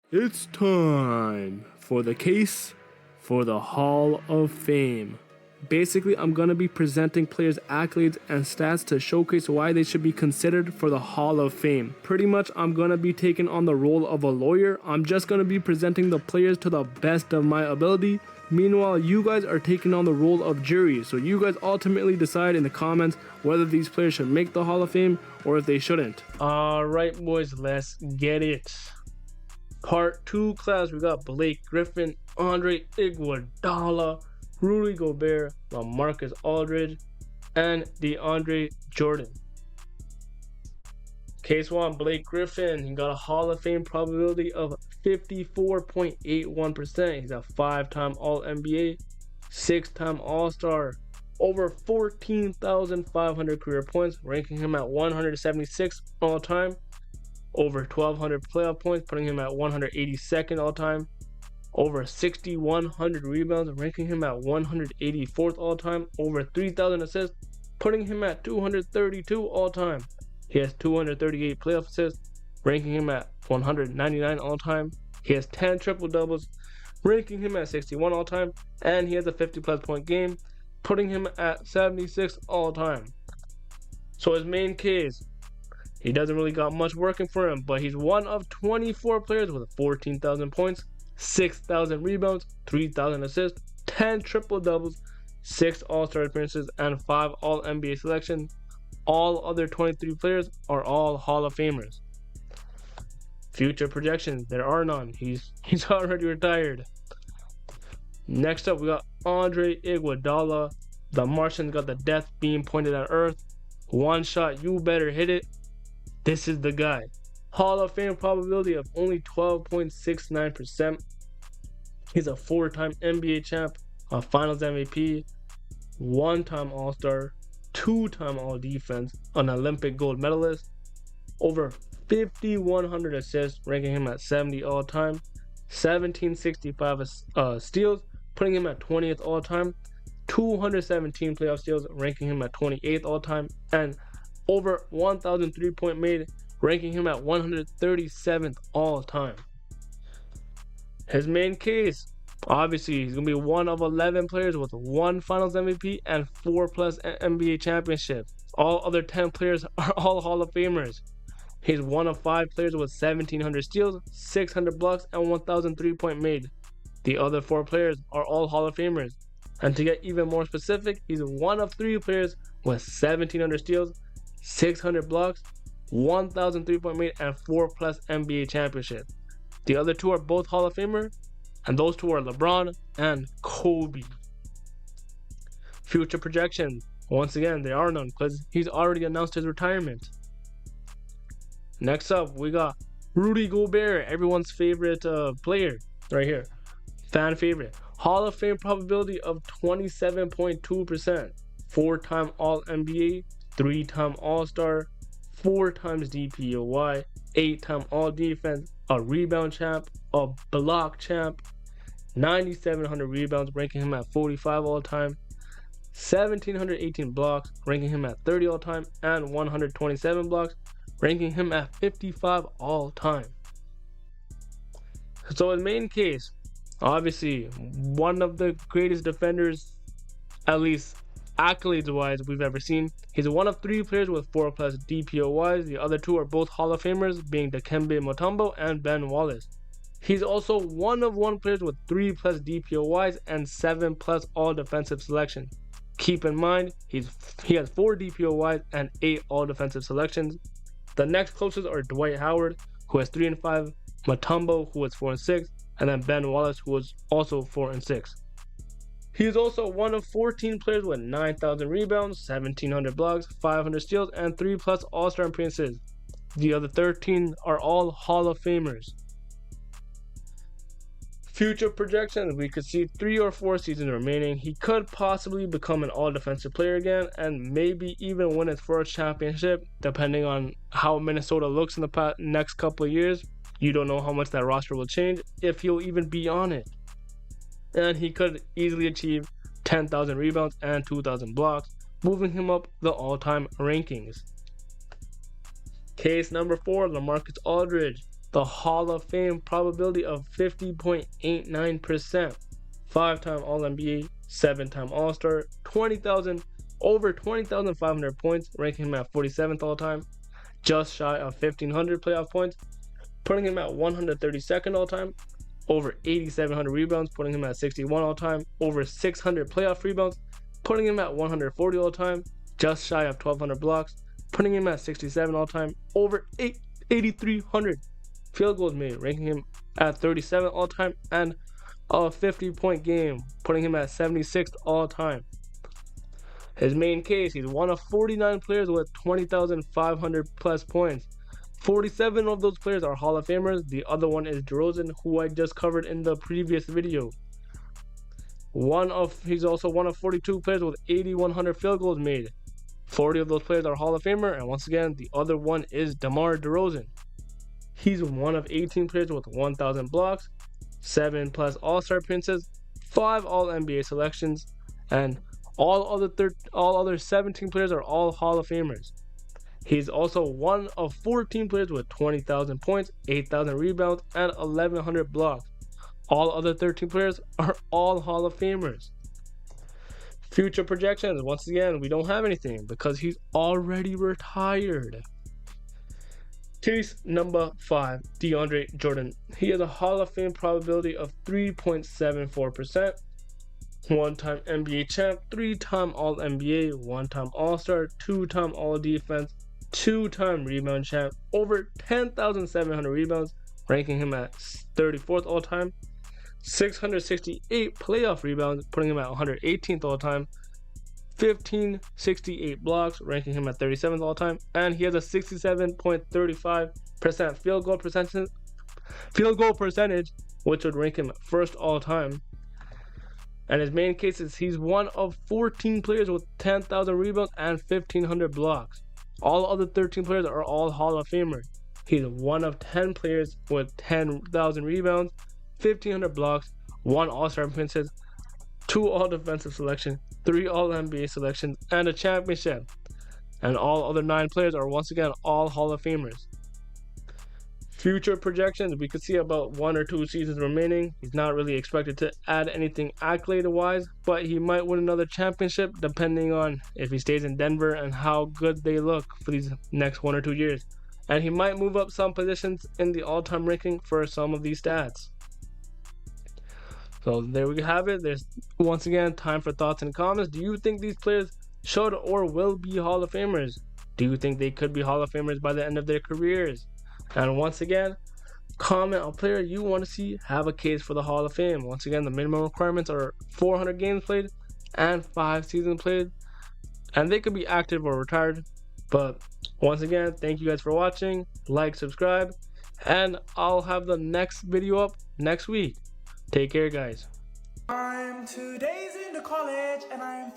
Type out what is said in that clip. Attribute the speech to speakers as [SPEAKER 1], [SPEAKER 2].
[SPEAKER 1] It's time for the case for the Hall of Fame. Basically, I'm going to be presenting players' accolades and stats to showcase why they should be considered for the Hall of Fame. Pretty much, I'm going to be taking on the role of a lawyer. I'm just going to be presenting the players to the best of my ability. Meanwhile, you guys are taking on the role of jury. So you guys ultimately decide in the comments whether these players should make the Hall of Fame or if they shouldn't. Alright boys, let's get it. Part 2 class, we got Blake Griffin, Iguadala, Rudy Gobert, LaMarcus Aldridge, and DeAndre Jordan. Case 1, Blake Griffin. He got a Hall of Fame probability of 54.81%. He's a 5-time All-NBA, 6-time All-Star, over 14,500 career points, ranking him at 176 all-time. Over 1,200 playoff points, putting him at 182nd all-time. Over 6,100 rebounds, ranking him at 184th all-time. Over 3,000 assists, putting him at 232 all-time. He has 238 playoff assists, ranking him at 199 all-time. He has 10 triple-doubles, ranking him at 61 all-time. And he has a 50-plus point game, putting him at 76 all-time. So his main case, he doesn't really got much working for him, but he's one of 24 players with 14,000 points, 6,000 rebounds, 3,000 assists, 10 triple-doubles, 6 All-Star appearances, and 5 All-NBA selections. All other 23 players are all Hall of Famers. Future projections, there are none. He's already retired. Next up, we got Andre Iguadala. The Martian got the death beam pointed at Earth. One shot, you better hit it. This is the guy. Hall of Fame probability of only 12.69%. He's a 4-time NBA champ, a Finals MVP, 1-time All-Star, 2-time All-Defense, an Olympic gold medalist, over 5,100 assists, ranking him at 70 all-time, 1,765 steals, putting him at 20th all-time, 217 playoff steals, ranking him at 28th all-time, and over 1,000 3-point made, ranking him at 137th all-time. His main case, obviously, he's going to be one of 11 players with 1 Finals MVP and 4+ NBA championships. All other 10 players are all Hall of Famers. He's one of 5 players with 1,700 steals, 600 blocks, and 1,000 3-point made. The other 4 players are all Hall of Famers. And to get even more specific, he's one of 3 players with 1,700 steals, 600 blocks, 1,000 3-point made, and 4+ NBA championships. The other 2 are both Hall of Famer, and those 2 are LeBron and Kobe. Future projections, once again, there are none because he's already announced his retirement. Next up, we got Rudy Gobert, everyone's favorite player right here. Fan favorite. Hall of Fame probability of 27.2%. 4-time All-NBA, 3-time All-Star, 4 times DPOY, 8-time All-Defense, a rebound champ, a block champ, 9,700 rebounds, ranking him at 45 all-time, 1,718 blocks, ranking him at 30 all-time, and 127 blocks, ranking him at 55 all-time. So his main case, obviously, one of the greatest defenders, at least accolades-wise, we've ever seen. He's one of 3 players with 4+ DPOYs. The other 2 are both Hall of Famers, being Dikembe Mutombo and Ben Wallace. He's also one of 1 players with 3+ DPOYs and 7+ all-defensive selections. Keep in mind, he has 4 DPOYs and 8 all-defensive selections. The next closest are Dwight Howard, who has 3 and 5, Mutombo, who has 4 and 6, and then Ben Wallace, who was also 4 and 6. He is also one of 14 players with 9,000 rebounds, 1,700 blocks, 500 steals, and 3+ All-Star appearances. The other 13 are all Hall of Famers. Future projections, we could see 3 or 4 seasons remaining. He could possibly become an all-defensive player again and maybe even win his first championship, depending on how Minnesota looks in the next couple of years. You don't know how much that roster will change, if he'll even be on it. And he could easily achieve 10,000 rebounds and 2,000 blocks, moving him up the all-time rankings. Case number 4, LaMarcus Aldridge. the Hall of Fame probability of 50.89%. 5-time All-NBA, 7-time All-Star, over 20,500 points, ranking him at 47th all-time, just shy of 1,500 playoff points, putting him at 132nd all-time, over 8,700 rebounds, putting him at 61 all-time, over 600 playoff rebounds, putting him at 140 all-time, just shy of 1,200 blocks, putting him at 67 all-time, over 8,300 field goals made, ranking him at 37 all-time, and a 50-point game, putting him at 76th all-time. His main case, he's one of 49 players with 20,500 plus points. 47 of those players are Hall of Famers. The other one is DeRozan, who I just covered in the previous video. He's also one of 42 players with 8,100 field goals made. 40 of those players are Hall of Famer, and once again, the other one is DeMar DeRozan. He's one of 18 players with 1,000 blocks, 7 plus All-Star appearances, 5 All-NBA selections, and all other 17 players are all Hall of Famers. He's also one of 14 players with 20,000 points, 8,000 rebounds, and 1,100 blocks. All other 13 players are all Hall of Famers. Future projections, once again, we don't have anything because he's already retired. Case number 5, DeAndre Jordan. He has a Hall of Fame probability of 3.74%. 1-time NBA champ, 3-time All-NBA, 1-time All-Star, 2-time All-Defense, 2-time rebound champ, over 10,700 rebounds, ranking him at 34th all-time, 668 playoff rebounds, putting him at 118th all-time, 1,568 blocks, ranking him at 37th all-time, and he has a 67.35% field goal percentage, which would rank him first all-time. And his main case is he's one of 14 players with 10,000 rebounds and 1,500 blocks. All other 13 players are all Hall of Famers. He's one of 10 players with 10,000 rebounds, 1,500 blocks, 1 All-Star appearances, 2 All-Defensive selections, 3 All-NBA selections, and a championship. And all other 9 players are once again all Hall of Famers. Future projections, we could see about 1 or 2 seasons remaining. He's not really expected to add anything accolade-wise, but he might win another championship depending on if he stays in Denver and how good they look for these next 1 or 2 years. And he might move up some positions in the all-time ranking for some of these stats. So there we have it. There's once again time for thoughts and comments. Do you think these players should or will be Hall of Famers? Do you think they could be Hall of Famers by the end of their careers? And once again, comment a player you want to see have a case for the Hall of Fame. Once again, the minimum requirements are 400 games played and 5 seasons played. And they could be active or retired. But once again, thank you guys for watching. Like, subscribe, and I'll have the next video up next week. Take care, guys.
[SPEAKER 2] I'm 2 days into college and I'm